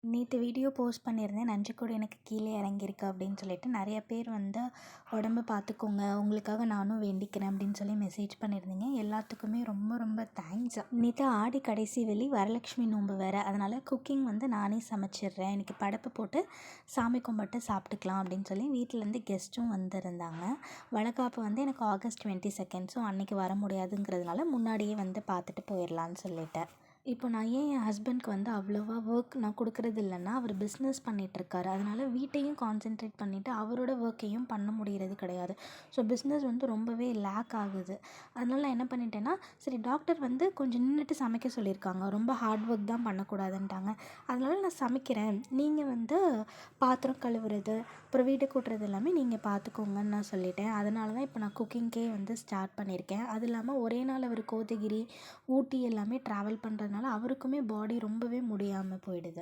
நேற்று video post பண்ணியிருந்தேன். நஞ்சுக்கொடி எனக்கு கீழே இறங்கியிருக்கு அப்படின்னு சொல்லிட்டு நிறைய பேர் வந்து உடம்பு பார்த்துக்கோங்க, உங்களுக்காக நானும் வேண்டிக்கிறேன் அப்படின்னு சொல்லி மெசேஜ் பண்ணியிருந்தீங்க. எல்லாத்துக்குமே ரொம்ப ரொம்ப தேங்க்ஸ். நேற்று ஆடி கடைசி வெள்ளி வரலட்சுமி நோன்பு வேறு, அதனால் குக்கிங் வந்து நானே சமைச்சிடுறேன், இன்றைக்கி படப்பு போட்டு சாமி கும்பிட்டு சாப்பிட்டுக்கலாம் அப்படின்னு சொல்லி வீட்டிலேருந்து கெஸ்ட்டும் வந்திருந்தாங்க. வளகாப்பு வந்து எனக்கு ஆகஸ்ட் 22, ஸோ அன்றைக்கி வர முடியாதுங்கிறதுனால முன்னாடியே வந்து பார்த்துட்டு போயிடலான்னு சொல்லிட்டேன். இப்போ நான் ஏன் என் ஹஸ்பண்ட்க்கு வந்து அவ்வளோவா ஒர்க் நான் கொடுக்குறது இல்லைன்னா, அவர் பிஸ்னஸ் பண்ணிகிட்ருக்காரு. அதனால் வீட்டையும் கான்சென்ட்ரேட் பண்ணிவிட்டு அவரோட ஒர்க்கையும் பண்ண முடிகிறது கிடையாது. ஸோ பிஸ்னஸ் வந்து ரொம்பவே லேக் ஆகுது. அதனால் நான் என்ன பண்ணிட்டேன்னா, சரி டாக்டர் வந்து கொஞ்சம் நின்றுட்டு சமைக்க சொல்லியிருக்காங்க, ரொம்ப ஹார்ட் ஒர்க் தான் பண்ணக்கூடாதுன்ட்டாங்க. அதனால் நான் சமைக்கிறேன், நீங்கள் வந்து பாத்திரம் கழுவுறது அப்புறம் வீடு கூட்டுறது எல்லாமே நீங்கள் பார்த்துக்கோங்கன்னு நான் சொல்லிட்டேன். அதனால தான் இப்போ நான் குக்கிங்க்கே வந்து ஸ்டார்ட் பண்ணியிருக்கேன். அது இல்லாமல் ஒரே நாள் அவர் கோத்தகிரி, ஊட்டி எல்லாமே ட்ராவல் பண்ணுறதுனால அவருக்குமே பாடி ரொம்பவே முடியாமல் போயிடுது.